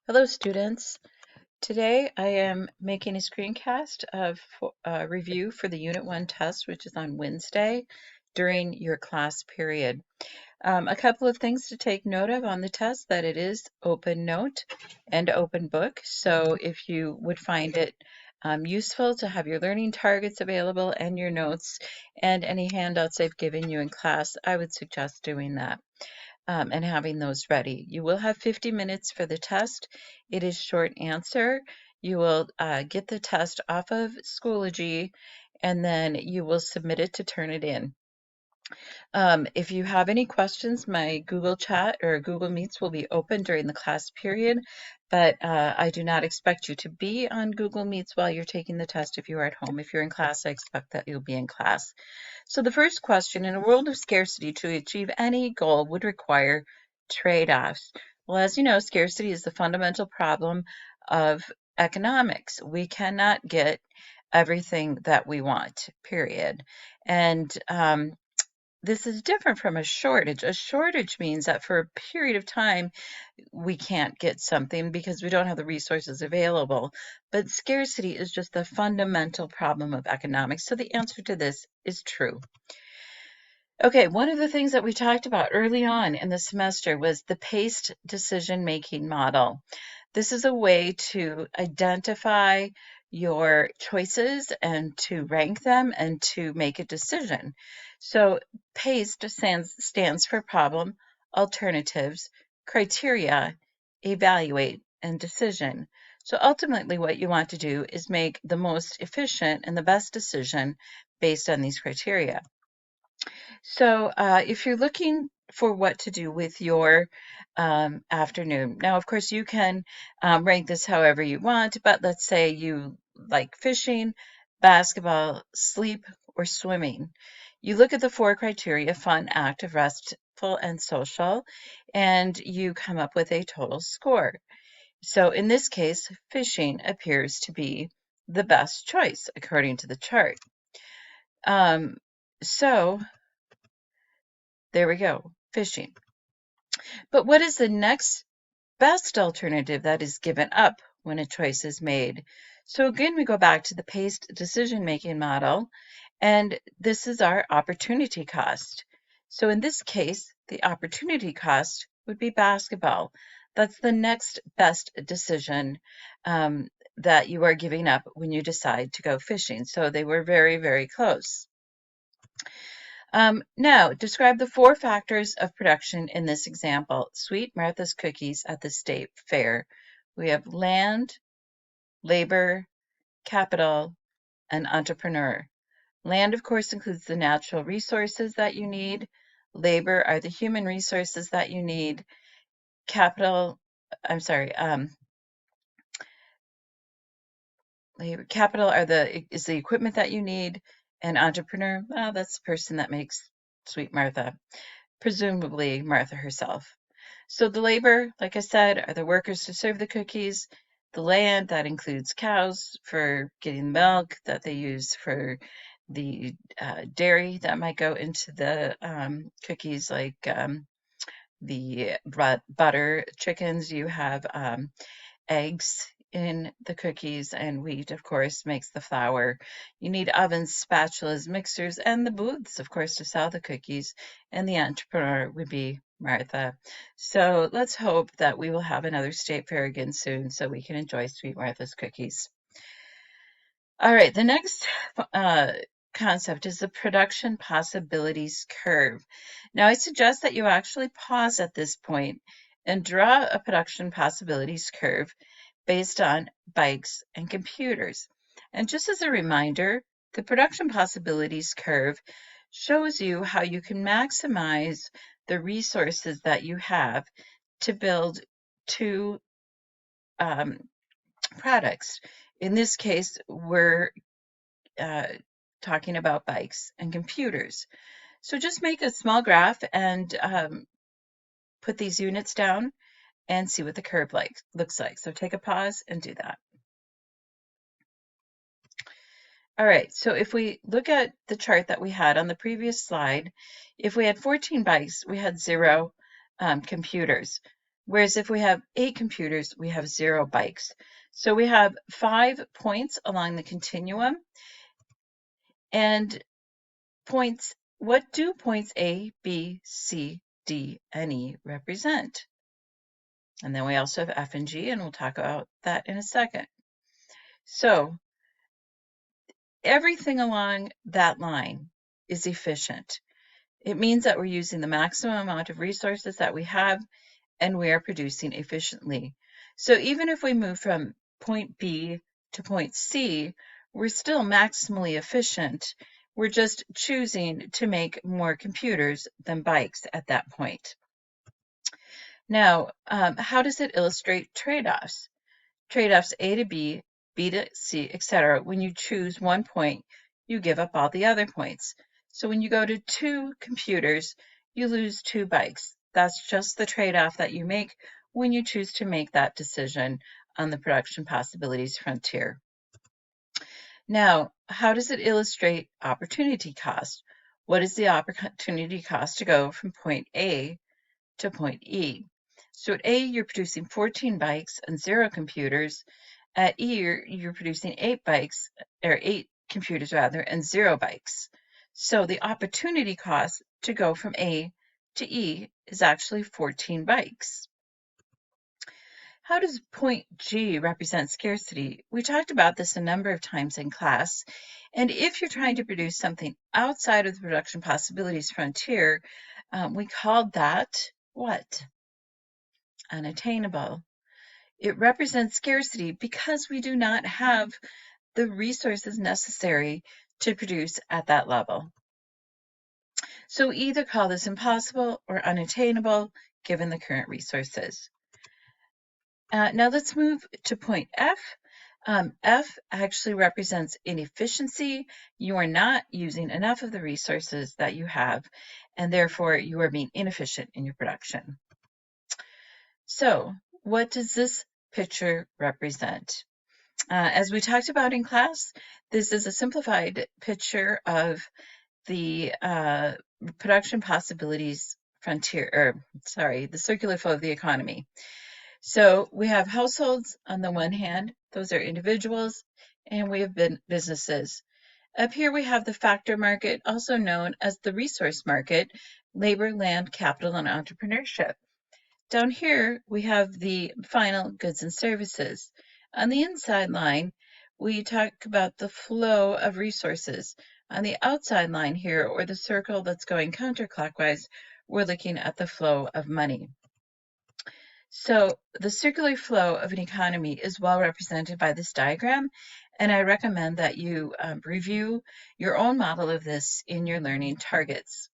Hello, students. Today I am making a screencast of review for the Unit 1 test, which is on Wednesday during your class period. A couple of things to take note of on the test: that it is open note and open book. So if you would find it useful to have your learning targets available and your notes and any handouts I've given you in class, I would suggest doing that. And having those ready. You will have 50 minutes for the test. It is short answer. You will get the test off of Schoology, and then you will submit it to turn it in. If you have any questions, my Google Chat or Google Meets will be open during the class period, but I do not expect you to be on Google Meets while you're taking the test if you are at home. If you're in class, I expect that you'll be in class. So the first question: in a world of scarcity, to achieve any goal would require trade-offs. Well, as you know, scarcity is the fundamental problem of economics. We cannot get everything that we want, period. And this is different from a shortage. A shortage means that for a period of time, we can't get something because we don't have the resources available. But scarcity is just the fundamental problem of economics. So the answer to this is true. Okay, one of the things that we talked about early on in the semester was the paced decision-making model. This is a way to identify your choices and to rank them and to make a decision. So PACE stands for problem, alternatives, criteria, evaluate, and decision. So ultimately what you want to do is make the most efficient and the best decision based on these criteria. So if you're looking for what to do with your afternoon, now, of course, you can rank this however you want, but let's say you like fishing, basketball, sleep, or swimming. You look at the four criteria: fun, active, restful, and social, and you come up with a total score. So in this case, fishing appears to be the best choice according to the chart. Um, so there we go, fishing. But what is the next best alternative that is given up when a choice is made? So again, we go back to the paced decision-making model, and this is our opportunity cost. So in this case, the opportunity cost would be basketball. That's the next best decision that you are giving up when you decide to go fishing. So they were very, very close. Now, describe the four factors of production in this example. Sweet Martha's cookies at the state fair. We have land, labor, capital, and entrepreneur. Land, of course, includes the natural resources that you need. Labor are the human resources that you need. Capital, I'm sorry, capital is the equipment that you need. And entrepreneur, well, that's the person that makes Sweet Martha, presumably Martha herself. So the labor, like I said, are the workers to serve the cookies. The land, that includes cows for getting milk that they use for the dairy that might go into the cookies, like the butter. Chickens, you have eggs in the cookies, and wheat, of course, makes the flour. You need ovens, spatulas, mixers, and the booths, of course, to sell the cookies. And the entrepreneur would be Martha. So let's hope that we will have another state fair again soon so we can enjoy Sweet Martha's cookies. All right, the next concept is the production possibilities curve. Now, I suggest that you actually pause at this point and draw a production possibilities curve based on bikes and computers. And just as a reminder, the production possibilities curve shows you how you can maximize the resources that you have to build two products. In this case, we're uh, talking about bikes and computers. So just make a small graph and put these units down and see what the curve looks like. So take a pause and do that. All right, so if we look at the chart that we had on the previous slide, if we had 14 bikes, we had 0 computers. Whereas if we have 8 computers, we have 0 bikes. So we have 5 points along the continuum. And points, what do points A, B, C, D, and E represent? And then we also have F and G, and we'll talk about that in a second. So everything along that line is efficient. It means that we're using the maximum amount of resources that we have, and we are producing efficiently. So even if we move from point B to point C, we're still maximally efficient. We're just choosing to make more computers than bikes at that point. Now, how does it illustrate trade-offs? Trade-offs A to B, B to C, etc. When you choose one point, you give up all the other points. So when you go to 2 computers, you lose 2 bikes. That's just the trade-off that you make when you choose to make that decision on the production possibilities frontier. Now, how does it illustrate opportunity cost? What is the opportunity cost to go from point A to point E? So at A, you're producing 14 bikes and 0 computers. At E, you're producing 8 bikes, or 8 computers rather, and 0 bikes. So the opportunity cost to go from A to E is actually 14 bikes. How does point G represent scarcity? We talked about this a number of times in class. And if you're trying to produce something outside of the production possibilities frontier, we called that what? Unattainable. It represents scarcity because we do not have the resources necessary to produce at that level. So either call this impossible or unattainable given the current resources. Now let's move to point F. F actually represents inefficiency. You are not using enough of the resources that you have, and therefore you are being inefficient in your production. So what does this picture represent? As we talked about in class, this is a simplified picture of the production possibilities frontier, the circular flow of the economy. So we have households on the one hand, those are individuals, and we have businesses. Up here we have the factor market, also known as the resource market, labor, land, capital, and entrepreneurship. Down here, we have the final goods and services. On the inside line, we talk about the flow of resources. On the outside line here, or the circle that's going counterclockwise, we're looking at the flow of money. So the circular flow of an economy is well represented by this diagram, and I recommend that you review your own model of this in your learning targets.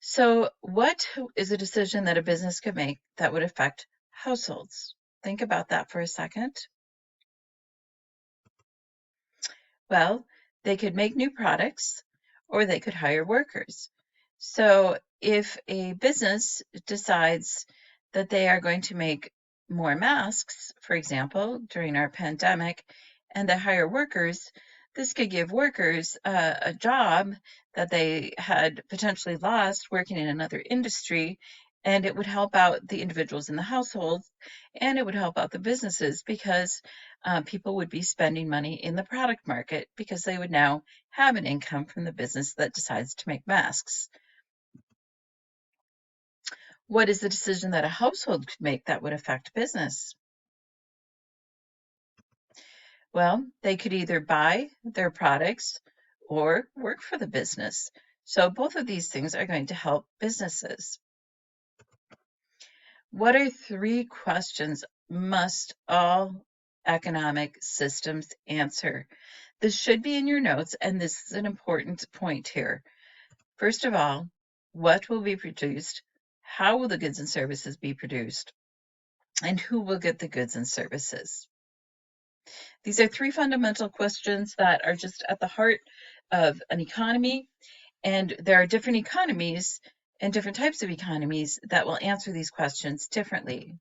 So what is a decision that a business could make that would affect households? Think about that for a second. Well, they could make new products or they could hire workers. So if a business decides that they are going to make more masks, for example, during our pandemic, and they hire workers, this could give workers a job that they had potentially lost working in another industry, and it would help out the individuals in the households, and it would help out the businesses because people would be spending money in the product market because they would now have an income from the business that decides to make masks. What is the decision that a household could make that would affect business? Well, they could either buy their products or work for the business. So both of these things are going to help businesses. What are 3 questions must all economic systems answer? This should be in your notes, and this is an important point here. First of all, what will be produced? How will the goods and services be produced? And who will get the goods and services? These are 3 fundamental questions that are just at the heart of an economy, and there are different economies and different types of economies that will answer these questions differently.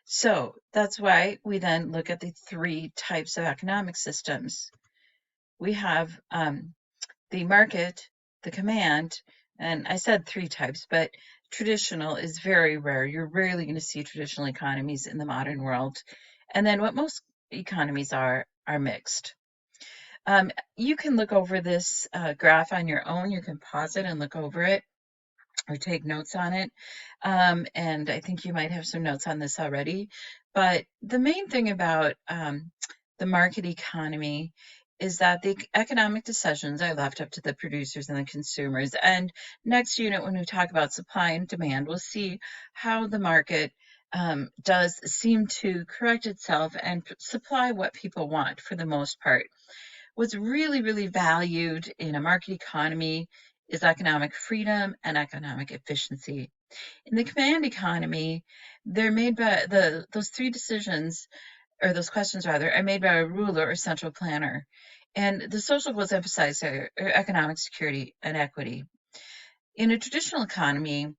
So that's why we then look at the 3 types of economic systems. We have the market, the command, and I said 3 types, but traditional is very rare. You're rarely going to see traditional economies in the modern world. And then what most economies are mixed. You can look over this graph on your own. You can pause it and look over it or take notes on it. And I think you might have some notes on this already. But the main thing about the market economy is that the economic decisions are left up to the producers and the consumers. And next unit, when we talk about supply and demand, we'll see how the market does seem to correct itself and supply what people want for the most part. What's really, really valued in a market economy is economic freedom and economic efficiency. In the command economy, they're made by those three decisions, or those questions rather, are made by a ruler or central planner. And the social goals emphasized are economic security and equity. In a traditional economy,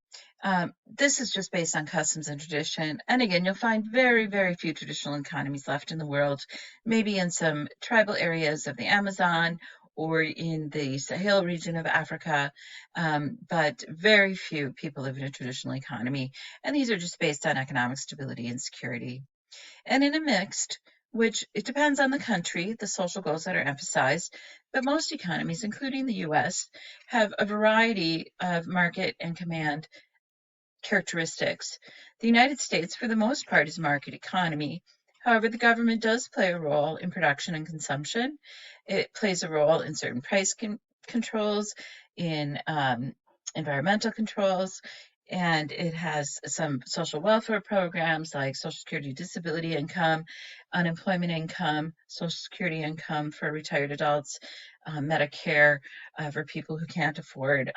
this is just based on customs and tradition. And again, you'll find very, very few traditional economies left in the world, maybe in some tribal areas of the Amazon or in the Sahel region of Africa, but very few people live in a traditional economy. And these are just based on economic stability and security. And in a mixed, which it depends on the country, the social goals that are emphasized, but most economies, including the US, have a variety of market and command characteristics. The United States, for the most part, is a market economy. However, the government does play a role in production and consumption. It plays a role in certain price controls, in environmental controls, and it has some social welfare programs like Social Security disability income, unemployment income, Social Security income for retired adults, Medicare for people who can't afford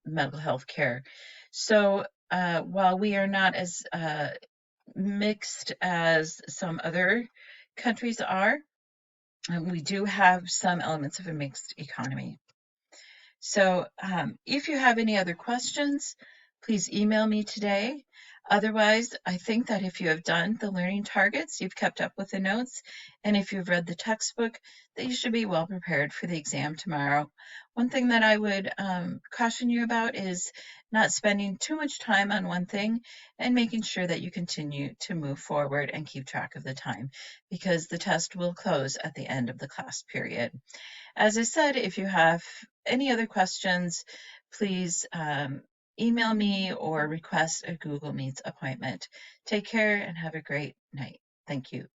mental health care. So while we are not as mixed as some other countries are, we do have some elements of a mixed economy. So if you have any other questions, please email me today. Otherwise, I think that if you have done the learning targets, you've kept up with the notes, and if you've read the textbook, that you should be well prepared for the exam tomorrow. One thing that I would caution you about is not spending too much time on one thing and making sure that you continue to move forward and keep track of the time, because the test will close at the end of the class period. As I said, if you have any other questions, please email me or request a Google Meets appointment. Take care and have a great night. Thank you.